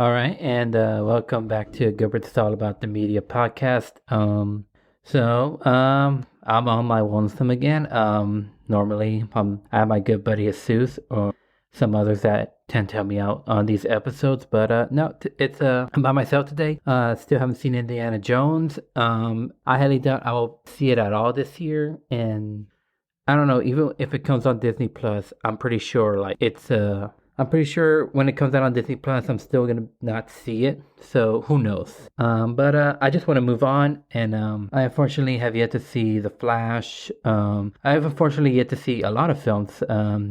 All right, and welcome back to Gilbert. It's all about the media podcast. I'm on my lonesome again. Normally, I have my good buddy Jesus or some others that tend to help me out on these episodes, but no, it's I'm by myself today. Still haven't seen Indiana Jones. I highly doubt I will see it at all this year, and I don't know. Even if it comes on Disney Plus, I'm pretty sure I'm pretty sure when it comes out on Disney Plus, I'm still gonna not see it. So who knows? But I just want to move on, and I unfortunately have yet to see The Flash. I have unfortunately yet to see a lot of films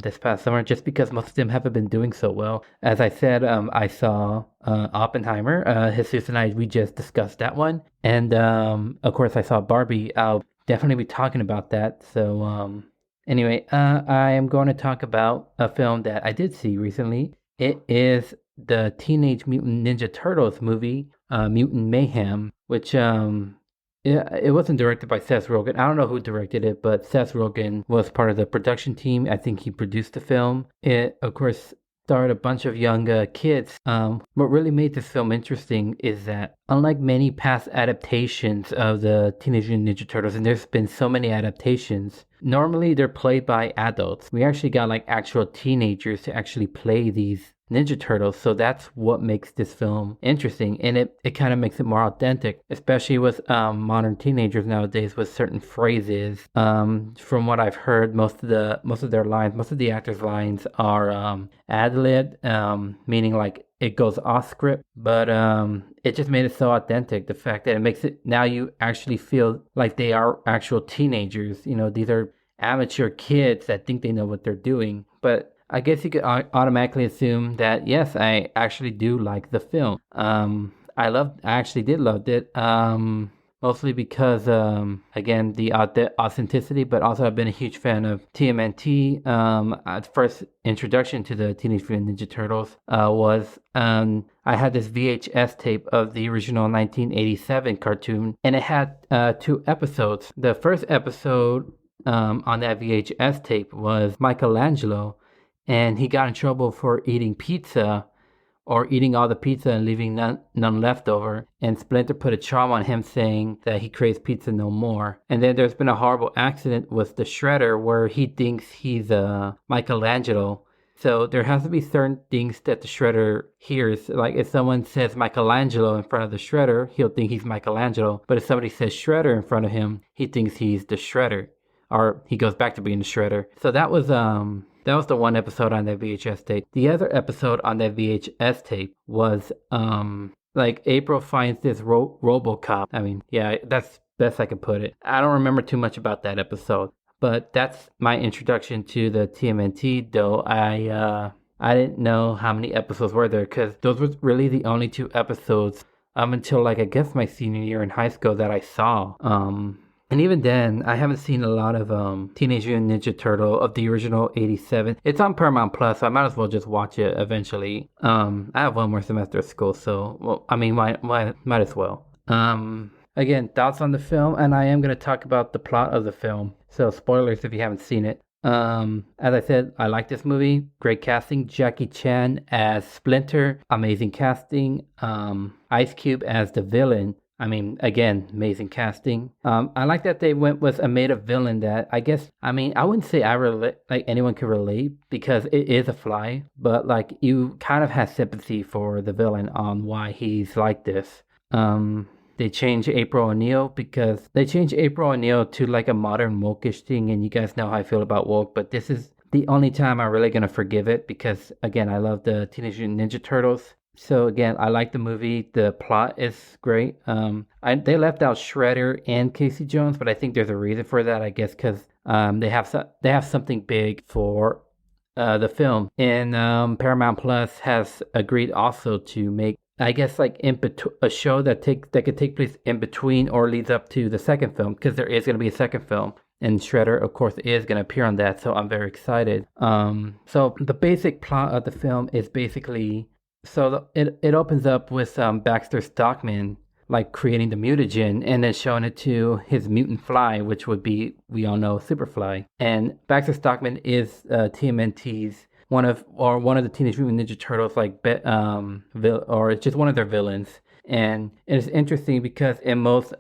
this past summer, just because most of them haven't been doing so well. As I said, I saw Oppenheimer. Jesus and we just discussed that one, and of course I saw Barbie. I'll definitely be talking about that. So anyway, I am going to talk about a film that I did see recently. It is the Teenage Mutant Ninja Turtles movie, Mutant Mayhem, which it wasn't directed by Seth Rogen. I don't know who directed it, but Seth Rogen was part of the production team. I think he produced the film. It, of course, starred a bunch of young kids. What really made this film interesting is that, unlike many past adaptations of the Teenage Mutant Ninja Turtles, and there's been so many adaptations, normally they're played by adults. We actually got like actual teenagers to actually play these Ninja Turtles, so that's what makes this film interesting, and it kind of makes it more authentic, especially with modern teenagers nowadays with certain phrases. From what I've heard, most of the actors' lines are ad-lib, meaning like it goes off script, but it just made it so authentic. The fact that it makes it now you actually feel like they are actual teenagers. You know, these are amateur kids that think they know what they're doing, but I guess you could automatically assume that yes, I actually do like the film. I actually did love it. Mostly because again the authenticity, but also I've been a huge fan of TMNT. First introduction to the Teenage Mutant Ninja Turtles was I had this VHS tape of the original 1987 cartoon, and it had 2 episodes. The first episode on that VHS tape was Michelangelo, and he got in trouble for eating pizza, or eating all the pizza and leaving none left over. And Splinter put a charm on him saying that he craves pizza no more. And then there's been a horrible accident with the Shredder where he thinks he's Michelangelo. So there has to be certain things that the Shredder hears. Like if someone says Michelangelo in front of the Shredder, he'll think he's Michelangelo. But if somebody says Shredder in front of him, he thinks he's the Shredder. Or he goes back to being the Shredder. So that was the one episode on that VHS tape. The other episode on that VHS tape was like April finds this RoboCop. I mean, yeah, that's best I can put it. I don't remember too much about that episode, but that's my introduction to the TMNT. Though I didn't know how many episodes were there, because those were really the only 2 episodes until like I guess my senior year in high school that I saw. And even then, I haven't seen a lot of Teenage Mutant Ninja Turtle of the original 87. It's on Paramount Plus, so I might as well just watch it eventually. I have one more semester of school, so, well, I mean, might as well. Again, thoughts on the film, and I am going to talk about the plot of the film. So, spoilers if you haven't seen it. As I said, I like this movie. Great casting. Jackie Chan as Splinter. Amazing casting. Ice Cube as the villain. I mean, again, amazing casting. I like that they went with a made-up villain that I guess, I mean, I wouldn't say anyone could relate, because it is a fly, but like you kind of have sympathy for the villain on why he's like this. They changed April O'Neil to like a modern woke-ish thing, and you guys know how I feel about woke, but this is the only time I'm really gonna forgive it, because again, I love the Teenage Mutant Ninja Turtles. So again, I like the movie. The plot is great. They left out Shredder and Casey Jones, but I think there's a reason for that. I guess because they have something big for the film, and Paramount Plus has agreed also to make, I guess, like a show that could take place in between or leads up to the second film, because there is going to be a second film. And Shredder, of course, is going to appear on that, so I'm very excited. So the basic plot of the film is basically, it opens up with Baxter Stockman like creating the mutagen and then showing it to his mutant fly, which would be, we all know, Superfly. And Baxter Stockman is TMNT's one of the Teenage Mutant Ninja Turtles, like or it's just one of their villains. And it's interesting because in most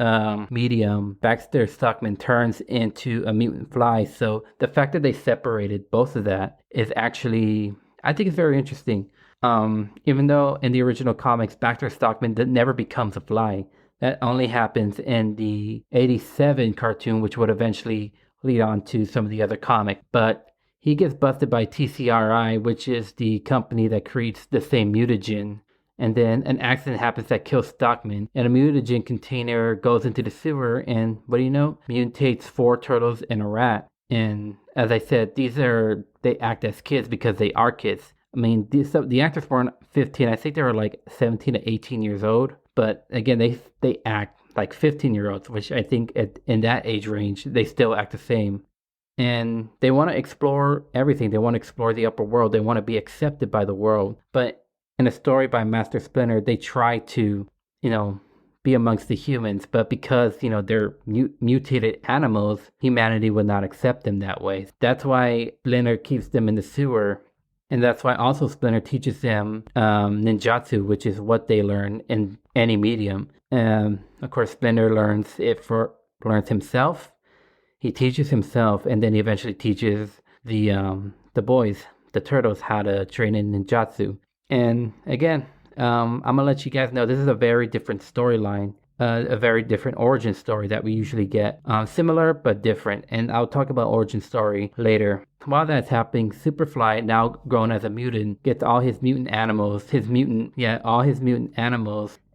medium, Baxter Stockman turns into a mutant fly. So the fact that they separated both of that is actually, I think it's very interesting. Even though in the original comics, Baxter Stockman never becomes a fly. That only happens in the 87 cartoon, which would eventually lead on to some of the other comics. But he gets busted by TCRI, which is the company that creates the same mutagen. And then an accident happens that kills Stockman, and a mutagen container goes into the sewer, and what do you know? Mutates 4 turtles and a rat. And as I said, they act as kids because they are kids. I mean, the actors weren't 15. I think they were like 17 to 18 years old. But again, they act like 15-year-olds, which I think in that age range, they still act the same. And they want to explore everything. They want to explore the upper world. They want to be accepted by the world. But in a story by Master Splinter, they try to, be amongst the humans. But because, they're mutated animals, humanity would not accept them that way. That's why Splinter keeps them in the sewer. And that's why also Splinter teaches them ninjutsu, which is what they learn in any medium. Of course, Splinter learns himself. He teaches himself, and then he eventually teaches the boys, the turtles, how to train in ninjutsu. And again, I'm gonna let you guys know this is a very different storyline, a very different origin story that we usually get. Similar but different, and I'll talk about origin story later. While that's happening, Superfly, now grown as a mutant, gets all his mutant animals,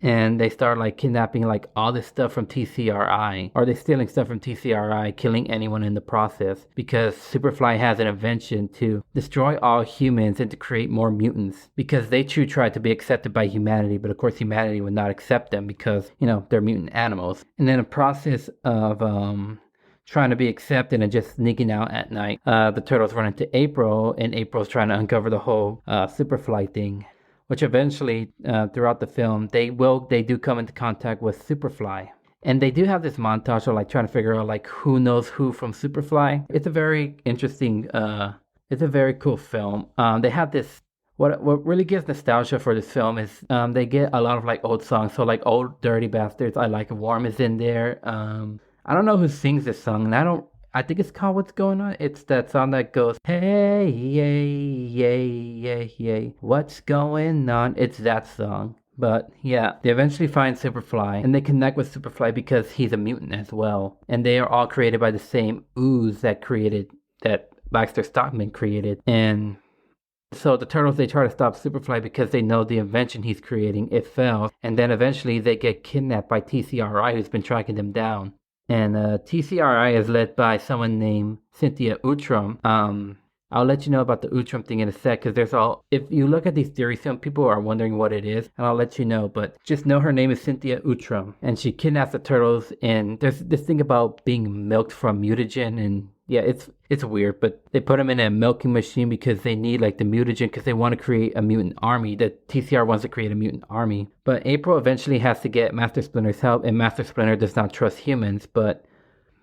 and they start like kidnapping like all this stuff from TCRI, or they're stealing stuff from TCRI, killing anyone in the process, because Superfly has an invention to destroy all humans and to create more mutants, because they too tried to be accepted by humanity, but of course humanity would not accept them because, they're mutant animals. And then a process of trying to be accepted and just sneaking out at night, the turtles run into April, and April's trying to uncover the whole Superfly thing, which eventually, throughout the film, they do come into contact with Superfly. And they do have this montage of like trying to figure out like who knows who from Superfly. It's a very interesting, it's a very cool film. They have this, what really gives nostalgia for this film is they get a lot of like old songs. So like Old Dirty Bastards, I Like It Warm is in there. I don't know who sings this song, and I think it's called What's Going On. It's that song that goes, hey, yay, yay, yay, yay, what's going on? It's that song. But yeah, they eventually find Superfly, and they connect with Superfly because he's a mutant as well. And they are all created by the same ooze that Baxter Stockman created. And so the turtles, they try to stop Superfly because they know the invention he's creating, it fails. And then eventually they get kidnapped by TCRI, who's been tracking them down. And TCRI is led by someone named Cynthia Outram. I'll let you know about the Outram thing in a sec, because if you look at these theories, some people are wondering what it is, and I'll let you know, but just know her name is Cynthia Outram, and she kidnaps the turtles, and there's this thing about being milked from mutagen, and yeah, it's weird, but they put them in a milking machine because they need like the mutagen, because they want to create a mutant army. The TCR wants to create a mutant army. But April eventually has to get Master Splinter's help, and Master Splinter does not trust humans, but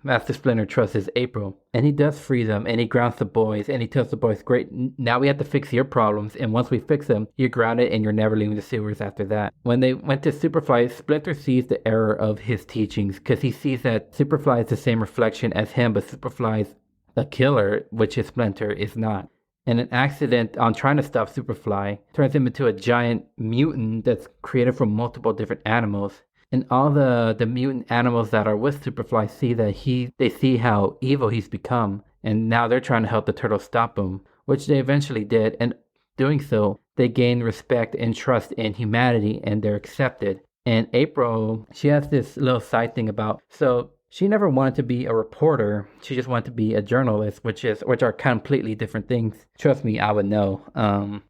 Master Splinter trusts April. And he does free them, and he grounds the boys, and he tells the boys, great, now we have to fix your problems, and once we fix them, you're grounded and you're never leaving the sewers after that. When they went to Superfly, Splinter sees the error of his teachings, because he sees that Superfly is the same reflection as him, but Superfly's a killer, which his Splinter is not. And an accident on trying to stop Superfly turns him into a giant mutant that's created from multiple different animals. And all the mutant animals that are with Superfly see that they see how evil he's become, and now they're trying to help the turtles stop him, which they eventually did, and doing so, they gain respect and trust in humanity, and they're accepted. And April, she has this little side thing so she never wanted to be a reporter, she just wanted to be a journalist, which are completely different things. Trust me, I would know.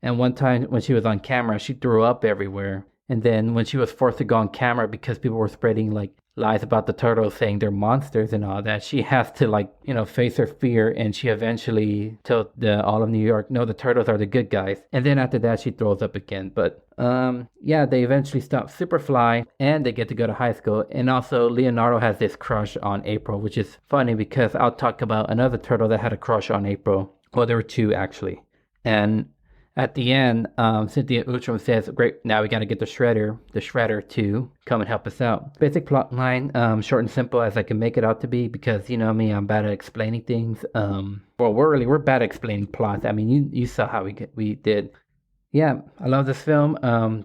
And one time when she was on camera, she threw up everywhere. And then when she was forced to go on camera because people were spreading like lies about the turtles, saying they're monsters and all that, she has to face her fear, and she eventually told all of New York, no, the turtles are the good guys. And then after that, she throws up again. But they eventually stop Superfly, and they get to go to high school. And also Leonardo has this crush on April, which is funny because I'll talk about another turtle that had a crush on April. Well, there were two actually. And at the end, Cynthia Outram says, "Great, now we got to get the Shredder to come and help us out." Basic plot line, short and simple as I can make it out to be, because you know me, I'm bad at explaining things. Well, we're bad at explaining plots. I mean, you saw how we did. Yeah, I love this film.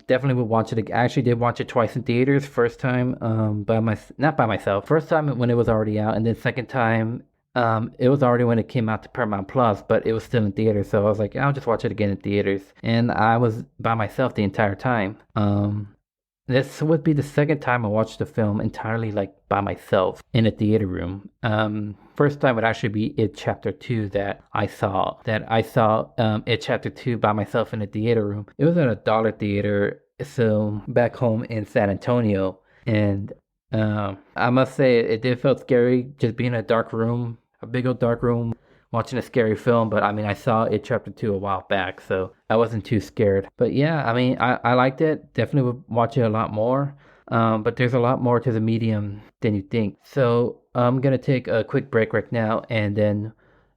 Definitely would watch it. I actually did watch it twice in theaters. First time, not by myself. First time when it was already out, and then second time, it was already when it came out to Paramount Plus, but it was still in theaters. So I was like, I'll just watch it again in theaters, and I was by myself the entire time. This would be the second time I watched the film entirely like by myself in a theater room. First time would actually be It Chapter 2 that I saw. It Chapter 2 by myself in a theater room. It was at a dollar theater, so back home in San Antonio. And I must say it did feel scary just being in a dark room, a big old dark room, watching a scary film. But I mean, I saw It Chapter 2 a while back, so I wasn't too scared. But yeah, I mean, I liked it. Definitely would watch it a lot more. But there's a lot more to the medium than you think. So I'm going to take a quick break right now, and then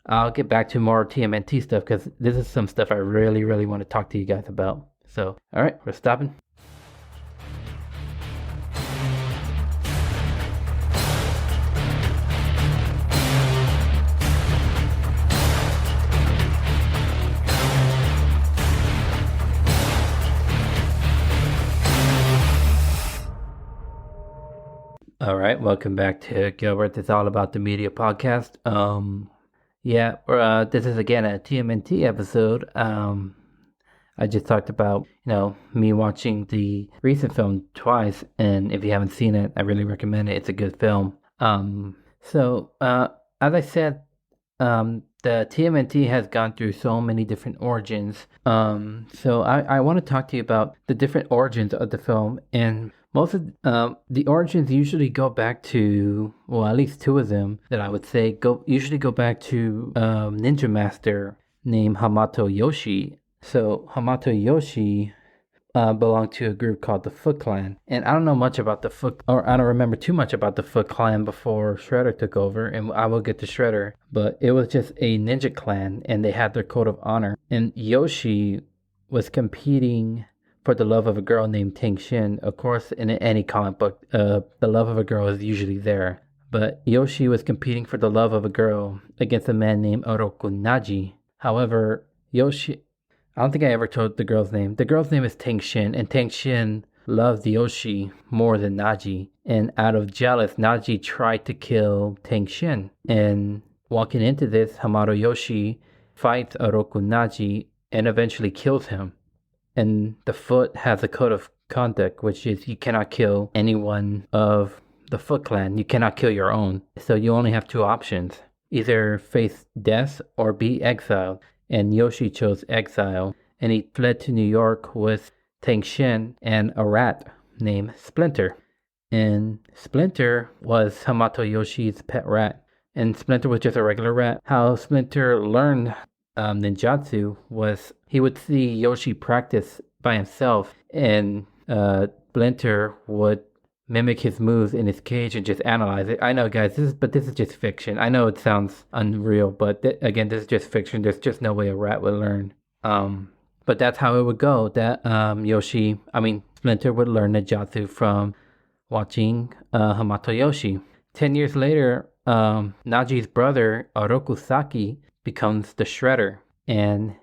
I'll get back to more TMNT stuff, because this is some stuff I really, really want to talk to you guys about. So, all right, we're stopping. All right, welcome back to Gilbert. It's all about the media podcast. This is again a TMNT episode. I just talked about, me watching the recent film twice, and if you haven't seen it, I really recommend it. It's a good film. As I said, the TMNT has gone through so many different origins. So I want to talk to you about the different origins of the film, and most of the origins usually go back to, well, at least two of them that I would say usually go back to ninja master named Hamato Yoshi. So Hamato Yoshi belonged to a group called the Foot Clan, and I don't know much about the Foot, or I don't remember too much about the Foot Clan before Shredder took over, and I will get to Shredder, but it was just a ninja clan, and they had their code of honor, and Yoshi was competing for the love of a girl named Tang Shin. Of course, in any comic book, the love of a girl is usually there. But Yoshi was competing for the love of a girl against a man named Oroku Naji. However, I don't think I ever told the girl's name. The girl's name is Tang Shin, and Tang Shin loves Yoshi more than Naji. And out of jealous, Naji tried to kill Tang Shin. And walking into this, Hamato Yoshi fights Oroku Naji and eventually kills him. And the Foot has a code of conduct, which is you cannot kill anyone of the Foot Clan. You cannot kill your own. So you only have two options. Either face death or be exiled. And Yoshi chose exile. And he fled to New York with Tang Shin and a rat named Splinter. And Splinter was Hamato Yoshi's pet rat. And Splinter was just a regular rat. How Splinter learned ninjutsu was he would see Yoshi practice by himself, and Splinter would mimic his moves in his cage and just analyze it. I know, guys, this is just fiction. I know it sounds unreal, but again, this is just fiction. There's just no way a rat would learn. But that's how it would go. That Splinter would learn ninjutsu from watching Hamato Yoshi. 10 years later, Naji's brother Oroku Saki becomes the Shredder, and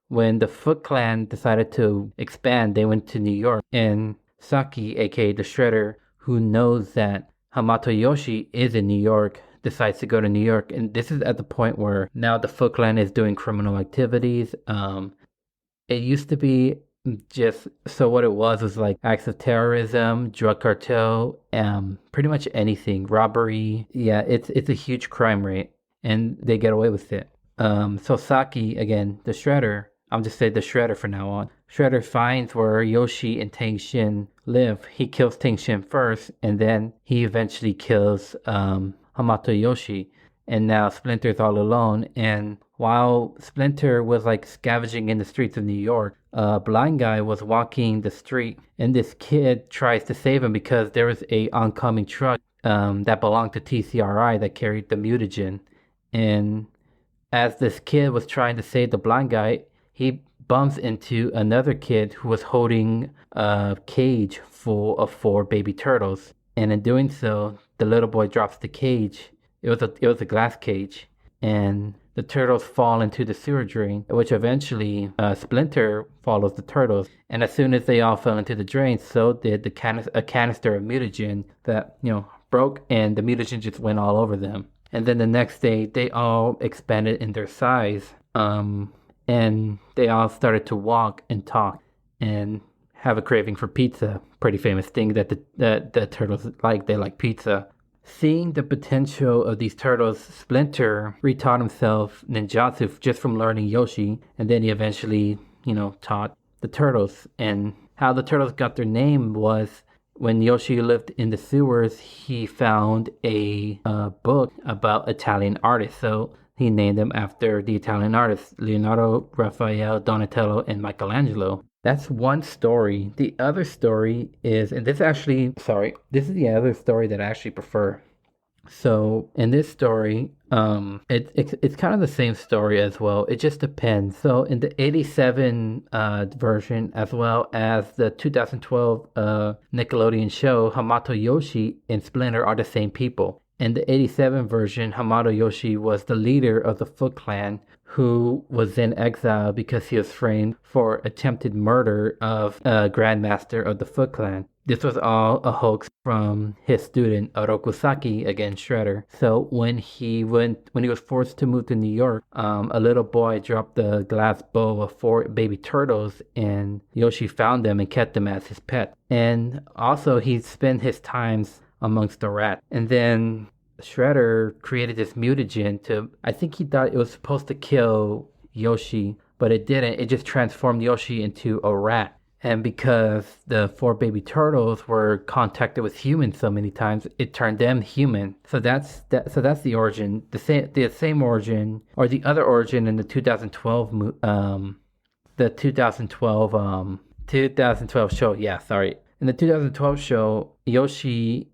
when the Foot Clan decided to expand, they went to New York, and Saki, aka the Shredder, who knows that Hamato Yoshi is in New York, decides to go to New York. And this is at the point where now the Foot Clan is doing criminal activities. It used to be just, so what it was like acts of terrorism, drug cartel, pretty much anything, robbery. Yeah, it's a huge crime rate, and they get away with it. So Saki, again, the Shredder, I'm just saying the Shredder for now on. Shredder finds where Yoshi and Tang Shin live. He kills Tang Shin first, and then he eventually kills Hamato Yoshi. And now Splinter's all alone. And while Splinter was like scavenging in the streets of New York, a blind guy was walking the street, and this kid tries to save him because there was a oncoming truck that belonged to TCRI that carried the mutagen. And as this kid was trying to save the blind guy, he bumps into another kid who was holding a cage full of 4 baby turtles. And in doing so, the little boy drops the cage. It was a glass cage, and the turtles fall into the sewer drain, which eventually Splinter follows the turtles. And as soon as they all fell into the drain, so did a canister of mutagen that broke, and the mutagen just went all over them. And then the next day, they all expanded in their size, and they all started to walk and talk and have a craving for pizza. Pretty famous thing that the turtles like. They like pizza. Seeing the potential of these turtles, Splinter retaught himself ninjutsu just from learning Yoshi, and then he eventually, taught the turtles. And how the turtles got their name was when Yoshi lived in the sewers, he found a book about Italian artists. So he named them after the Italian artists, Leonardo, Raphael, Donatello, and Michelangelo. That's one story. The other story is, and this is the other story that I actually prefer. So in this story, it's kind of the same story as well. It just depends. So in the 87 version, as well as the 2012 Nickelodeon show, Hamato Yoshi and Splinter are the same people. In the 87 version, Hamato Yoshi was the leader of the Foot Clan, who was in exile because he was framed for attempted murder of a grandmaster of the Foot Clan. This was all a hoax from his student Oroku Saki, again Shredder. So when he was forced to move to New York, a little boy dropped the glass bowl of 4 baby turtles, and Yoshi found them and kept them as his pet. And also he spent his times amongst the rats. And then Shredder created this mutagen I think he thought it was supposed to kill Yoshi, but it didn't. It just transformed Yoshi into a rat. And because the 4 baby turtles were contacted with humans so many times, it turned them human. So that's the origin. The same origin, or the other origin in the 2012 2012 show. Yeah, sorry. In the 2012 show, Yoshi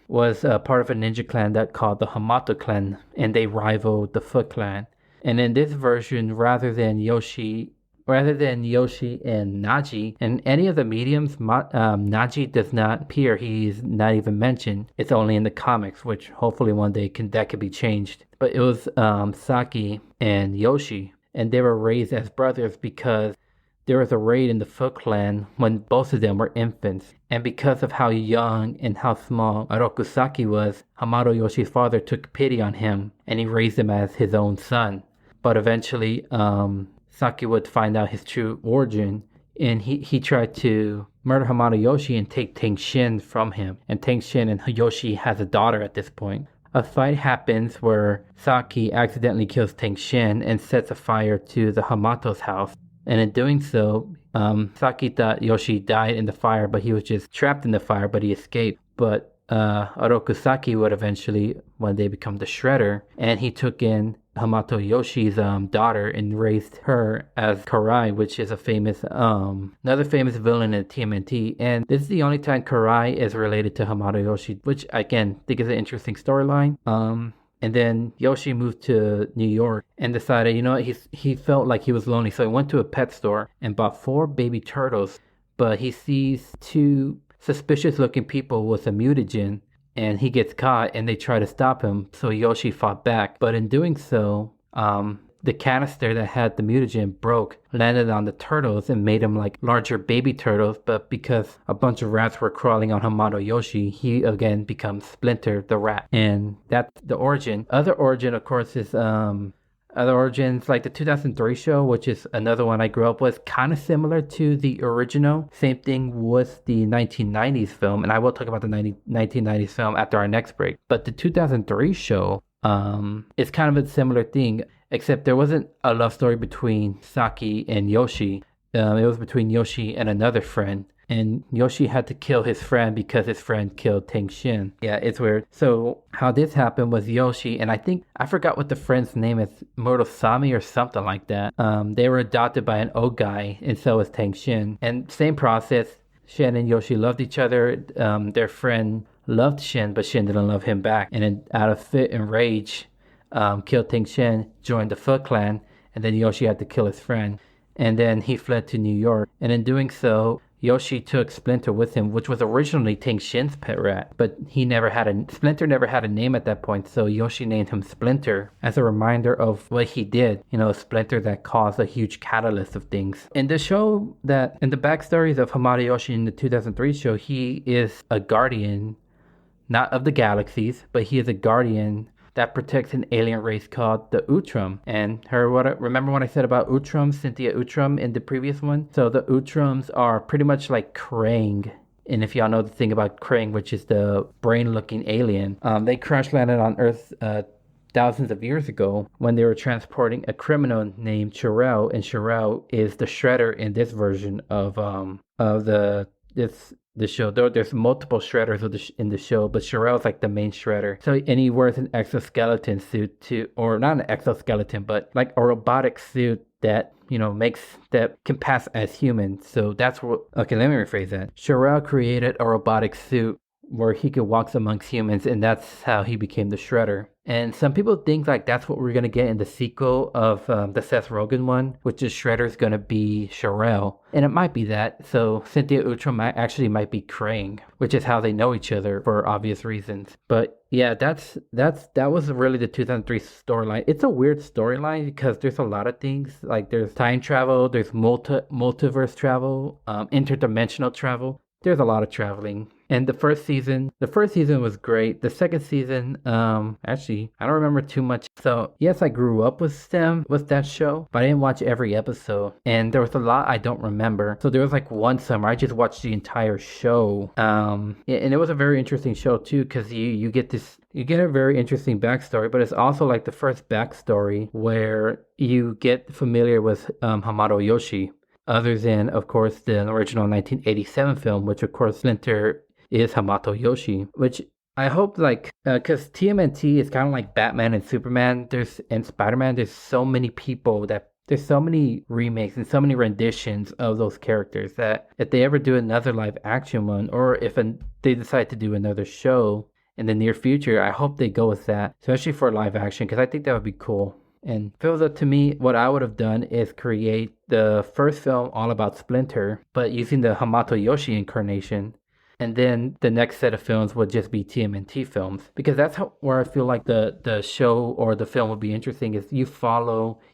was part of a ninja clan that called the Hamato clan, and they rivaled the Foot Clan. And in this version, rather than Yoshi and Naji, in any of the mediums, Naji does not appear. He's not even mentioned. It's only in the comics, which hopefully one day that could be changed. But it was Saki and Yoshi, and they were raised as brothers because there was a raid in the Foot Clan when both of them were infants. And because of how young and how small Orokusaki was, Hamato Yoshi's father took pity on him, and he raised him as his own son. But eventually, Saki would find out his true origin, and he tried to murder Hamato Yoshi and take Tengshin from him. And Tengshin and Yoshi has a daughter at this point. A fight happens where Saki accidentally kills Tengshin and sets a fire to the Hamato's house. And in doing so, Saki thought Yoshi died in the fire, but he was just trapped in the fire, but he escaped. But Orokusaki would eventually one day become the Shredder, and he took in Hamato Yoshi's daughter and raised her as Karai, which is another famous villain in TMNT. And this is the only time Karai is related to Hamato Yoshi, which again think is an interesting storyline. And then Yoshi moved to New York and decided, he felt like he was lonely. So he went to a pet store and bought 4 baby turtles. But he sees 2 suspicious looking people with a mutagen, and he gets caught, and they try to stop him. So Yoshi fought back. But in doing so, the canister that had the mutagen broke, landed on the turtles, and made them like larger baby turtles. But because a bunch of rats were crawling on Hamato Yoshi, he again becomes Splinter the rat. And that's the origin. Other origin, of course, is other origins like the 2003 show, which is another one I grew up with, kind of similar to the original. Same thing with the 1990s film, and I will talk about the 1990s film after our next break. But the 2003 show is kind of a similar thing, except there wasn't a love story between Saki and Yoshi. It was between Yoshi and another friend. And Yoshi had to kill his friend because his friend killed Tengshin. Yeah, it's weird. So how this happened was Yoshi, and I forgot what the friend's name is, Murosami or something like that. They were adopted by an old guy, and so was Tengshin. And same process, Shin and Yoshi loved each other. Their friend loved Shin, but Shin didn't love him back. And out of fit and rage, killed Tengshin, joined the Foot Clan, and then Yoshi had to kill his friend. And then he fled to New York. And in doing so, Yoshi took Splinter with him, which was originally Ting Shin's pet rat, but Splinter never had a name at that point, so Yoshi named him Splinter as a reminder of what he did. Splinter that caused a huge catalyst of things. In the backstories of Hamato Yoshi in the 2003 show, he is a guardian, not of the galaxies, but he is a guardian that protects an alien race called the Utrum. And remember what I said about Utrum, Cynthia Utrum in the previous one? So the Utrums are pretty much like Krang. And if y'all know the thing about Krang, which is the brain-looking alien, they crash landed on Earth thousands of years ago when they were transporting a criminal named Shirel, and Shirel is the Shredder in this version of the show. Though there's multiple Shredders in the show, but Shirel's like the main Shredder. So, and he wears an exoskeleton suit or not an exoskeleton, but like a robotic suit that that can pass as human. So that's what. Okay, let me rephrase that. Shirel created a robotic suit where he could walk amongst humans, and that's how he became the Shredder. And some people think like that's what we're gonna get in the sequel of the Seth Rogen one, which is Shredder's gonna be Shirel, and it might be that. So Cynthia Utrum might be Krang, which is how they know each other for obvious reasons. But yeah, that was really the 2003 storyline. It's a weird storyline because there's a lot of things, like there's time travel, there's multiverse travel, interdimensional travel. There's a lot of traveling. And the first season was great. The second season, actually, I don't remember too much. So yes, I grew up with that show, but I didn't watch every episode. And there was a lot I don't remember. So there was like one summer I just watched the entire show. And it was a very interesting show too, because you get a very interesting backstory, but it's also like the first backstory where you get familiar with Hamato Yoshi. Other than, of course, the original 1987 film, which, of course, Splinter is Hamato Yoshi, which I hope, because TMNT is kind of like Batman and Superman, and Spider-Man, there's so many there's so many remakes and so many renditions of those characters that if they ever do another live action one, or if they decide to do another show in the near future, I hope they go with that, especially for live action, because I think that would be cool. And if it was up to me, what I would have done is create the first film all about Splinter, but using the Hamato Yoshi incarnation. And then the next set of films would just be TMNT films. Because that's where I feel like the show or the film would be interesting, is you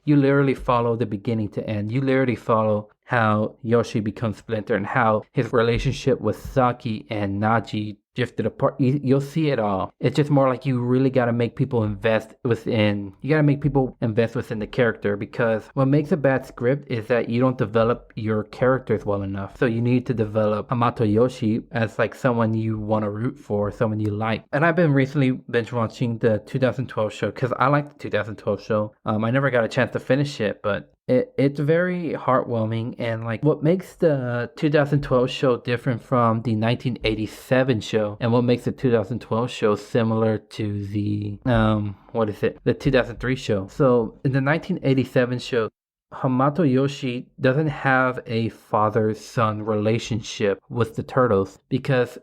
literally follow the beginning to end. You literally follow how Yoshi becomes Splinter and how his relationship with Saki and Naji drifted apart. You'll see it all. It's just more like you really got to make people invest within the character, because what makes a bad script is that you don't develop your characters well enough. So you need to develop Hamato Yoshi as like someone you want to root for, someone you like. And I've been recently binge watching the 2012 show because I like the 2012 show. I never got a chance to finish it, but it's very heartwarming. And like what makes the 2012 show different from the 1987 show, and what makes the 2012 show similar to the the 2003 show. So in the 1987 show, Hamato Yoshi doesn't have a father-son relationship with the turtles, because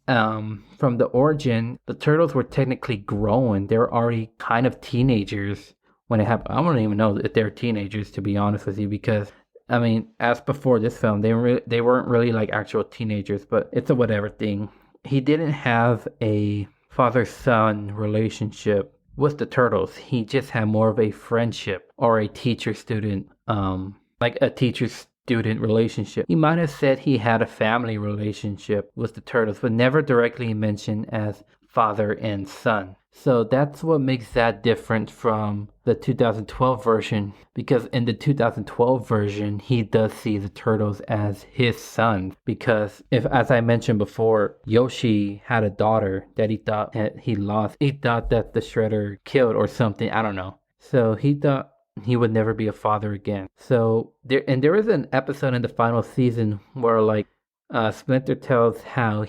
from the origin, the turtles were technically grown. They were already kind of teenagers when it happened. I don't even know if they're teenagers, to be honest with you, because I mean, as before this film, they weren't really like actual teenagers, but it's a whatever thing. He didn't have a father-son relationship with the turtles. He just had more of a friendship or a teacher-student, like a teacher-student relationship. He might have said he had a family relationship with the turtles, but never directly mentioned as father and son. So that's what makes that different from the 2012 version, because in the 2012 version, he does see the turtles as his son, because as I mentioned before, Yoshi had a daughter that he thought he lost. He thought that the Shredder killed or something, I don't know. So he thought he would never be a father again. So there is an episode in the final season where Splinter tells how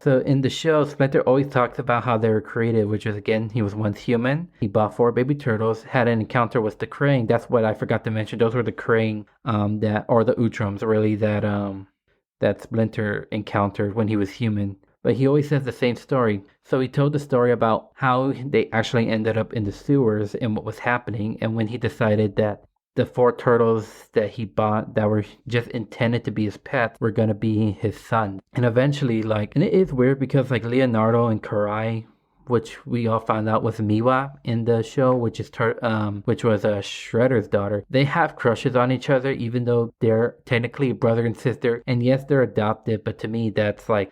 so in the show, Splinter always talks about how they were created, which was, again, he was once human. He bought 4 baby turtles, had an encounter with the Krang. That's what I forgot to mention. Those were the Krang, or the Utrums, really, that Splinter encountered when he was human. but he always says the same story. So he told the story about how they actually ended up in the sewers and what was happening, and when he decided that the four turtles that he bought that were just intended to be his pets were gonna be his son. And eventually, like, and it is weird because like Leonardo and Karai, which we all found out was Miwa in the show, which was Shredder's daughter. They have crushes on each other, even though they're technically brother and sister. And yes, they're adopted, but to me that's like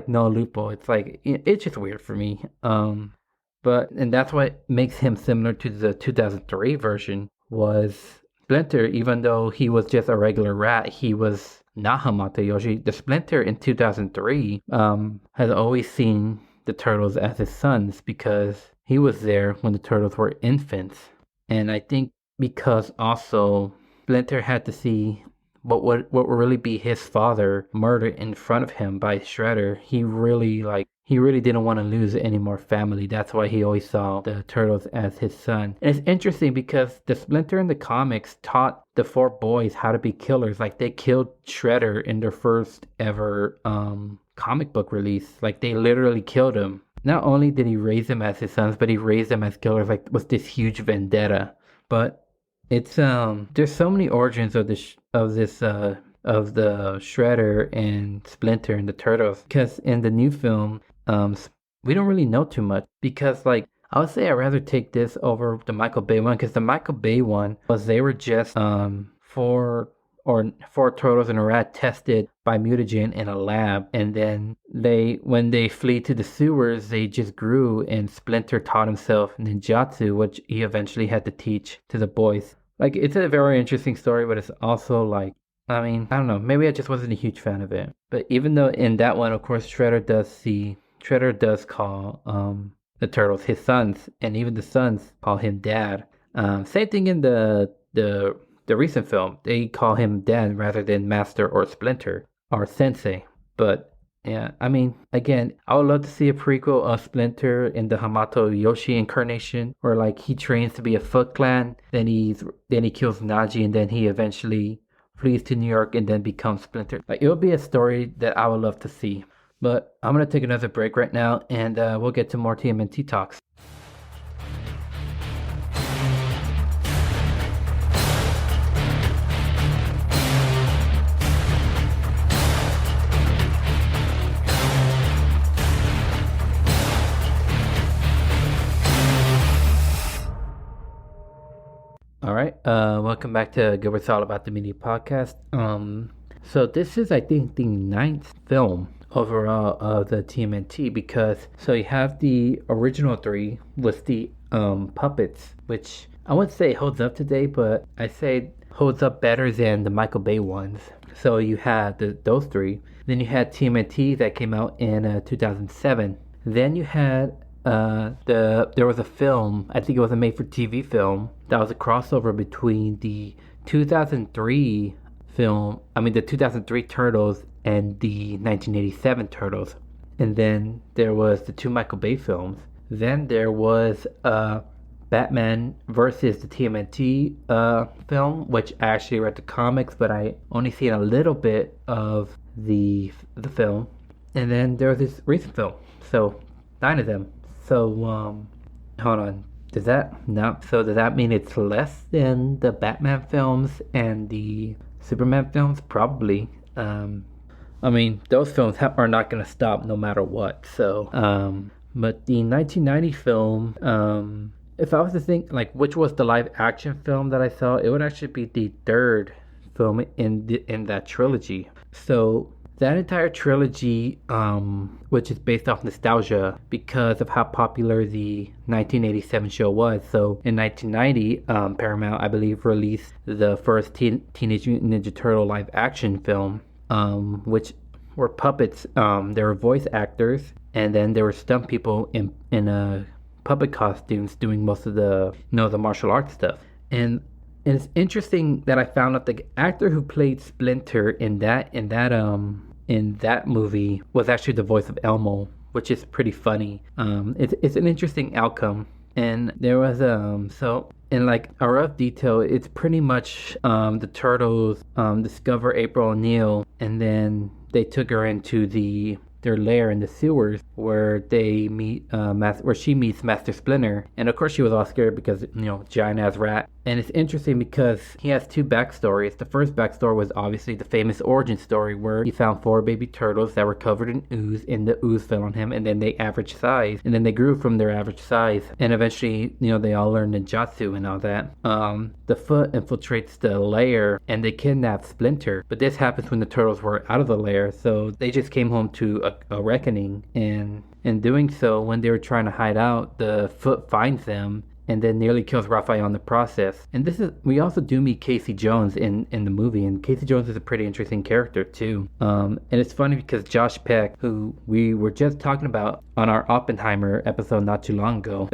no loophole. It's like it's just weird for me. And that's what makes him similar to the 2003 version was Splinter. Even though he was just a regular rat, he was not Hamato Yoshi. The Splinter in 2003 has always seen the turtles as his sons because he was there when the turtles were infants. And I think because also Splinter had to see what would really be his father murdered in front of him by Shredder. He really didn't want to lose any more family. That's why he always saw the turtles as his son. And it's interesting because the Splinter in the comics taught the four boys how to be killers. Like they killed Shredder in their first ever comic book release. Like they literally killed him. Not only did he raise them as his sons, but he raised them as killers, like with this huge vendetta. But it's there's so many origins of the Shredder and Splinter and the Turtles, because in the new film we don't really know too much, because like I would say I'd rather take this over the Michael Bay one, because the Michael Bay one was they were just four turtles and a rat tested by mutagen in a lab, and then when they flee to the sewers, they just grew, and Splinter taught himself ninjutsu, which he eventually had to teach to the boys. Like it's a very interesting story, but it's also like, I mean, I don't know, maybe I just wasn't a huge fan of it. But even though in that one, of course, Shredder does call the turtles his sons, and even the sons call him dad. Same thing in the recent film. They call him dad rather than master or Splinter or sensei. But yeah, I mean, again, I would love to see a prequel of Splinter in the Hamato Yoshi incarnation, where like he trains to be a Foot Clan, then he kills Naji, and then he eventually flees to New York and then becomes Splinter. Like it would be a story that I would love to see. But I'm gonna take another break right now, and we'll get to more TMNT talks. All right, welcome back to Gilbert's All About the Media podcast. So this is, I think, the 9th film overall of the TMNT, because so you have the original 3 with the puppets, which I wouldn't say holds up today, but I say holds up better than the Michael Bay ones. So you had those 3. Then you had TMNT that came out in 2007. Then you had there was a film, I think it was a made-for-TV film, that was a crossover between the 2003 Turtles and the 1987 Turtles. And then there was the 2 Michael Bay films. Then there was Batman versus the TMNT film, which I actually read the comics, but I only seen a little bit of the film. And then there was this recent film. So 9 of them. So hold on. Does that mean it's less than the Batman films and the Superman films? Probably. I mean, those films are not going to stop no matter what. So, but the 1990 film, if I was to think like which was the live action film that I saw, it would actually be the 3rd film in that trilogy. So that entire trilogy, which is based off nostalgia because of how popular the 1987 show was. So in 1990, Paramount, I believe, released the first Teenage Mutant Ninja Turtle live action film, which were puppets. There were voice actors, and then there were stunt people in puppet costumes doing most of the the martial arts stuff. And it's interesting that I found out the actor who played Splinter in that movie was actually the voice of Elmo, which is pretty funny. It's an interesting outcome. And there was so in like a rough detail, it's pretty much the turtles discover April O'Neil, and then they took her into the their lair in the sewers where they meet where she meets Master Splinter. And of course she was all scared because, giant ass rat. And it's interesting because he has two backstories. The first backstory was obviously the famous origin story where he found 4 baby turtles that were covered in ooze, and the ooze fell on him, and then they average size, and then they grew from their average size, and eventually, they all learned ninjutsu and all that. The Foot infiltrates the lair, and they kidnap Splinter, but this happens when the turtles were out of the lair, so they just came home to a reckoning, and in doing so, when they were trying to hide out, the Foot finds them and then nearly kills Raphael in the process. And we also do meet Casey Jones in the movie, and Casey Jones is a pretty interesting character too. And it's funny because Josh Peck, who we were just talking about on our Oppenheimer episode not too long ago,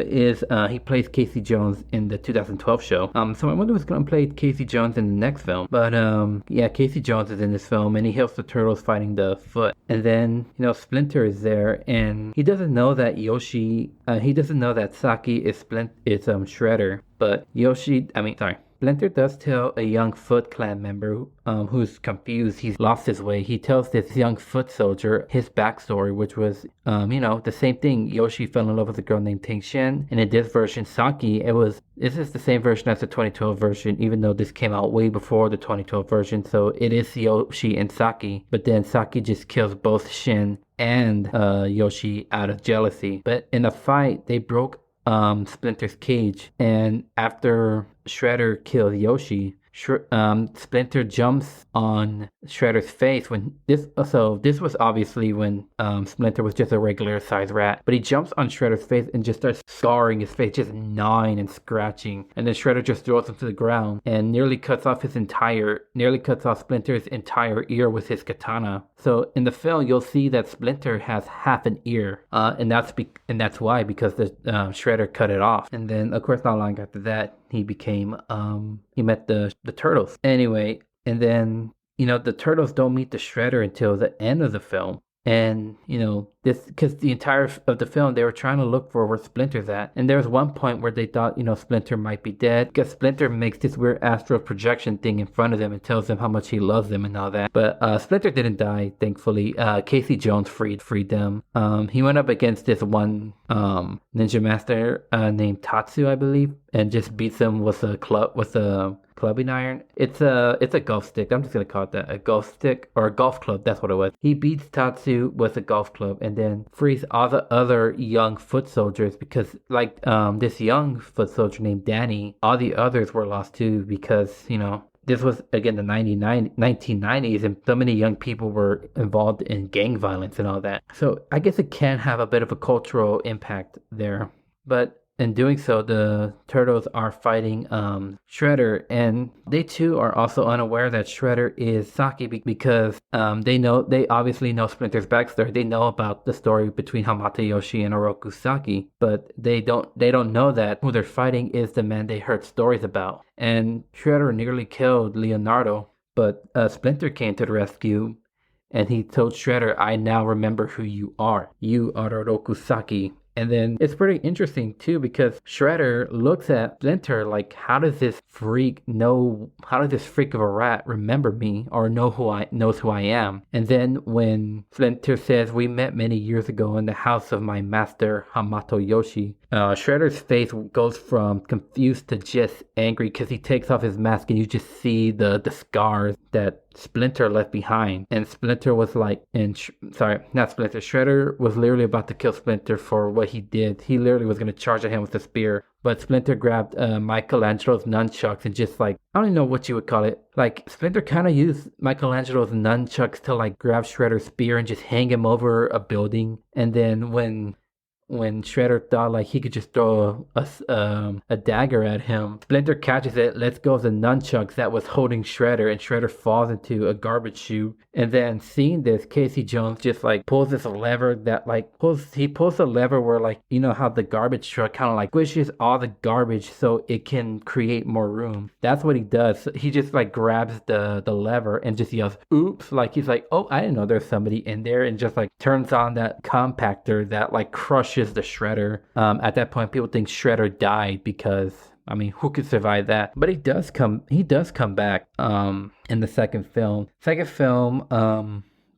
he plays Casey Jones in the 2012 show. So I wonder who's going to play Casey Jones in the next film. But yeah, Casey Jones is in this film, and he helps the turtles fighting the Foot. And then Splinter is there, and he doesn't know that he doesn't know that Saki is Shredder, but Splinter does tell a young Foot Clan member who's confused, he's lost his way. He tells this young Foot soldier his backstory, which was, the same thing. Yoshi fell in love with a girl named Ting Shen, and in this version, Saki, this is the same version as the 2012 version, even though this came out way before the 2012 version, so it is Yoshi and Saki, but then Saki just kills both Shen and Yoshi out of jealousy. But in a fight, they broke Splinter's cage, and after Shredder kills Yoshi, Splinter jumps on Shredder's face this was obviously when Splinter was just a regular sized rat, but he jumps on Shredder's face and just starts scarring his face, just gnawing and scratching, and then Shredder just throws him to the ground and nearly cuts off Splinter's entire ear with his katana. So in the film you'll see that Splinter has half an ear, and that's why, because the Shredder cut it off. And then of course not long after that he met the turtles. Anyway, and then, the turtles don't meet the Shredder until the end of the film. And, this, because the entire of the film, they were trying to look for where Splinter's at. And there was one point where they thought, Splinter might be dead, because Splinter makes this weird astral projection thing in front of them and tells them how much he loves them and all that. But Splinter didn't die, thankfully. Casey Jones freed them. He went up against this one ninja master named Tatsu, I believe, and just beats him with a clubbing iron. It's a golf stick. I'm just gonna call it that. A golf stick or a golf club. That's what it was. He beats Tatsu with a golf club and then frees all the other young foot soldiers, because this young foot soldier named Danny, all the others were lost too, because this was again the 1990s, and so many young people were involved in gang violence and all that. So I guess it can have a bit of a cultural impact there. But in doing so, the turtles are fighting Shredder, and they too are also unaware that Shredder is Saki, because they obviously know Splinter's backstory. They know about the story between Hamato Yoshi and Oroku Saki, but they don't know that who they're fighting is the man they heard stories about. And Shredder nearly killed Leonardo, but Splinter came to the rescue, and he told Shredder, "I now remember who you are. You are Oroku Saki." And then it's pretty interesting too, because Shredder looks at Splinter like, how does this freak of a rat remember me or knows who I am? And then when Splinter says, "We met many years ago in the house of my master Hamato Yoshi," Shredder's face goes from confused to just angry, because he takes off his mask and you just see the scars that Splinter left behind. And Splinter was like, Shredder was literally about to kill Splinter for what he did. He literally was going to charge at him with a spear, but Splinter grabbed Michelangelo's nunchucks and just I don't even know what you would call it. Splinter kind of used Michelangelo's nunchucks to grab Shredder's spear and just hang him over a building. And then when Shredder thought he could just throw a dagger at him, Splinter catches it, lets go of the nunchucks that was holding Shredder, and Shredder falls into a garbage chute. And then seeing this, Casey Jones just pulls this lever that pulls a lever where how the garbage truck kind of squishes all the garbage so it can create more room. That's what he does. So he just grabs the lever and just yells, "Oops!" He's "Oh, I didn't know there's somebody in there," and just turns on that compactor that crushes the Shredder. At that point, people think Shredder died, because who could survive that? But he does come back in the second film.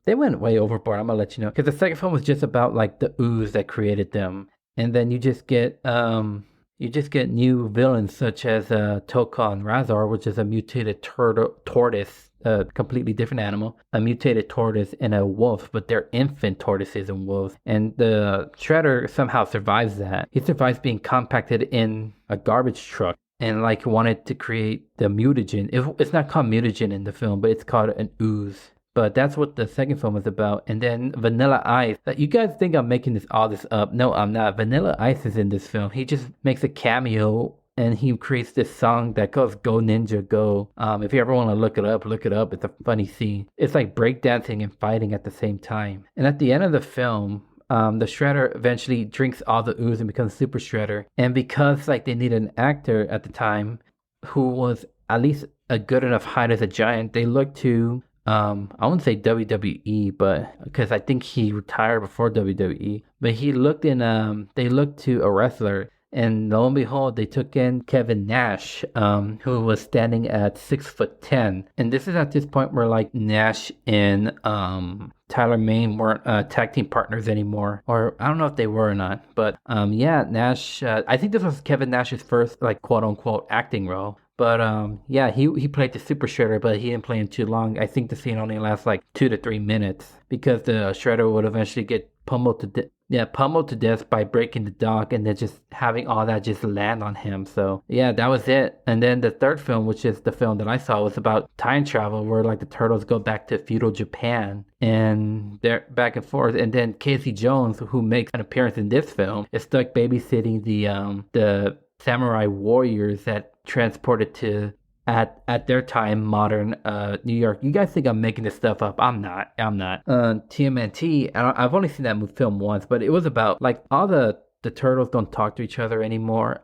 they went way overboard. I'm gonna let you know because the second film was just about like the ooze that created them, and then you just get new villains such as Tokon Razor, which is a mutated tortoise, a completely different animal, a mutated tortoise and a wolf, but they're infant tortoises and wolves. And the Shredder somehow survives that. He survives being compacted in a garbage truck and like wanted to create the mutagen. It's not called mutagen in the film, but it's called an ooze. But that's what the second film is about. And then Vanilla Ice. You guys think I'm making all this up. No, I'm not. Vanilla Ice is in this film. He just makes a cameo and he creates this song that goes Go Ninja Go. If you ever want to look it up, look it up. It's a funny scene. It's like breakdancing and fighting at the same time. And at the end of the film, the Shredder eventually drinks all the ooze and becomes Super Shredder. And because like they needed an actor at the time who was at least a good enough height as a giant, they looked to I wouldn't say WWE, but because I think he retired before WWE. But they looked to a wrestler, and lo and behold, they took in Kevin Nash, who was standing at 6'10". And this is at this point where like Nash and Tyler Mane weren't tag team partners anymore, or I don't know if they were or not. But yeah, Nash. I think this was Kevin Nash's first like quote unquote acting role. But yeah, he played the Super Shredder, but he didn't play him too long. I think the scene only lasts like 2 to 3 minutes because the Shredder would eventually get pummeled to death by breaking the dock and then just having all that just land on him. So yeah, that was it. And then the third film, which is the film that I saw, was about time travel, where like the turtles go back to feudal Japan and they're back and forth. And then Casey Jones, who makes an appearance in this film, is stuck babysitting the samurai warriors that transported to at their time modern New York. You guys think I'm making this stuff up? I'm not. TMNT. I've only seen that film once, but it was about like all the turtles don't talk to each other anymore.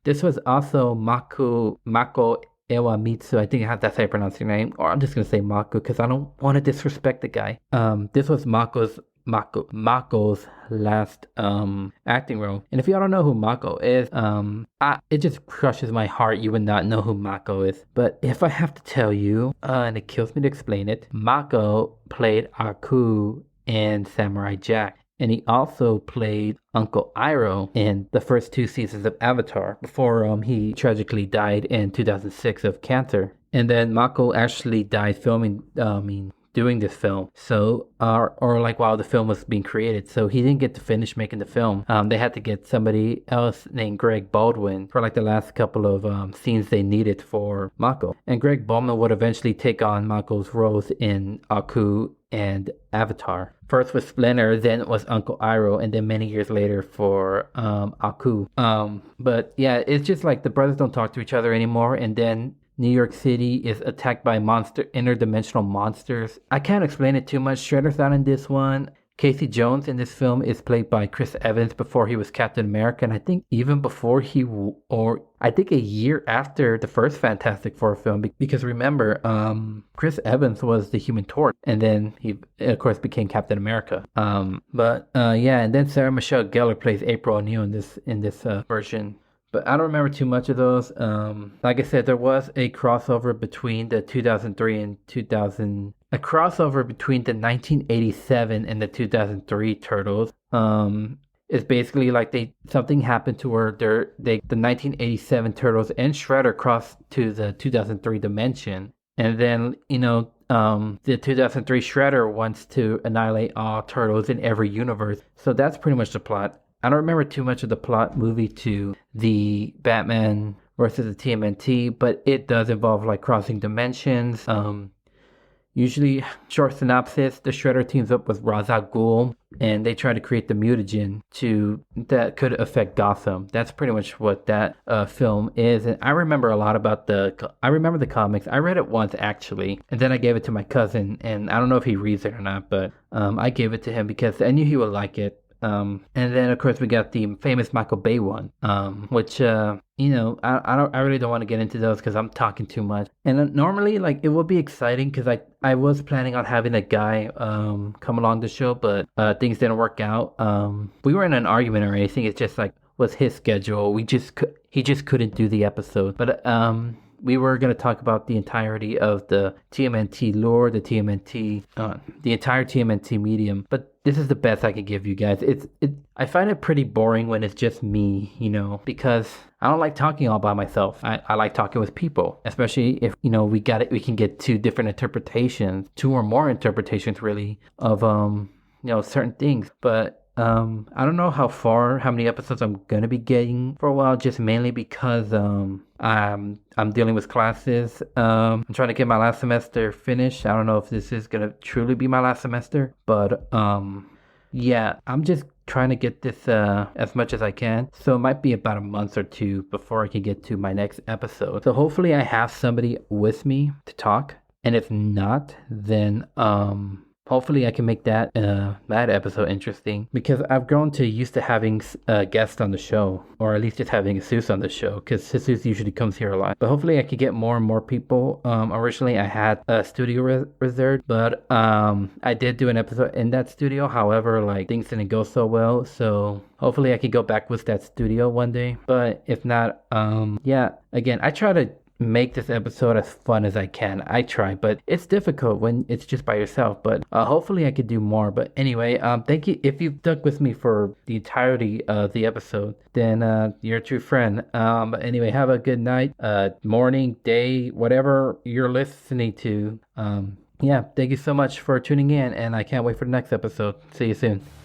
This was also Mako Ewamitsu. I think that's how you pronounce your name, or I'm just gonna say Mako because I don't want to disrespect the guy. This was Mako's last acting role. And if y'all don't know who Mako is, it just crushes my heart you would not know who Mako is. But if I have to tell you, and it kills me to explain it, Mako played Aku in Samurai Jack. And he also played Uncle Iroh in the first 2 seasons of Avatar before he tragically died in 2006 of cancer. And then Mako actually died doing this film, so or like while the film was being created, so he didn't get to finish making the film. They had to get somebody else named Greg Baldwin for like the last couple of scenes they needed for Mako, and Greg Baldwin would eventually take on Mako's roles in Aku and Avatar. First with Splinter, then it was Uncle Iroh, and then many years later for Aku. But yeah, it's just like the brothers don't talk to each other anymore, and then New York City is attacked by interdimensional monsters. I can't explain it too much. Shredder's not in this one. Casey Jones in this film is played by Chris Evans before he was Captain America, and I think even before I think a year after the first Fantastic Four film, because remember, Chris Evans was the Human Torch, and then he, of course, became Captain America. Yeah, and then Sarah Michelle Gellar plays April O'Neil in this version. But I don't remember too much of those. Like I said, there was a crossover between the 2003 and 2000. A crossover between the 1987 and the 2003 Turtles. It's basically like something happened to where the 1987 Turtles and Shredder crossed to the 2003 dimension, and then the 2003 Shredder wants to annihilate all turtles in every universe. So that's pretty much the plot. I don't remember too much of the plot movie to the Batman versus the TMNT, but it does involve like crossing dimensions. Usually, short synopsis, the Shredder teams up with Ra's al Ghul, and they try to create the mutagen that could affect Gotham. That's pretty much what that film is. And I remember a lot about the comics. I read it once actually, and then I gave it to my cousin, and I don't know if he reads it or not, but I gave it to him because I knew he would like it. And then of course we got the famous Michael Bay one, which I really don't want to get into those because I'm talking too much. And normally like it would be exciting because I was planning on having a guy come along the show, but things didn't work out. We were in an argument or anything. It's just like was his schedule. He just couldn't do the episode. But we were going to talk about the entirety of the TMNT lore, the entire TMNT medium, but this is the best I can give you guys. I find it pretty boring when it's just me, because I don't like talking all by myself. I like talking with people, especially if, we can get two or more interpretations really of, certain things. But I don't know how many episodes I'm gonna be getting for a while, just mainly because I'm dealing with classes. I'm trying to get my last semester finished. I don't know if this is gonna truly be my last semester, but yeah, I'm just trying to get this as much as I can. So it might be about a month or two before I can get to my next episode. So hopefully I have somebody with me to talk, and if not, then hopefully I can make that episode interesting, because I've grown to used to having guests on the show, or at least just having Jesus on the show, because Jesus usually comes here a lot. But hopefully I could get more and more people. Originally I had a studio reserved, but I did do an episode in that studio. However, like, things didn't go so well, so hopefully I could go back with that studio one day. But if not, yeah, again, I try to make this episode as fun as I can. I try, but it's difficult when it's just by yourself. But hopefully I could do more. But anyway, thank you. If you've stuck with me for the entirety of the episode, then you're a true friend. But anyway, have a good night, morning, day, whatever you're listening to. Yeah, thank you so much for tuning in, and I can't wait for the next episode. See you soon.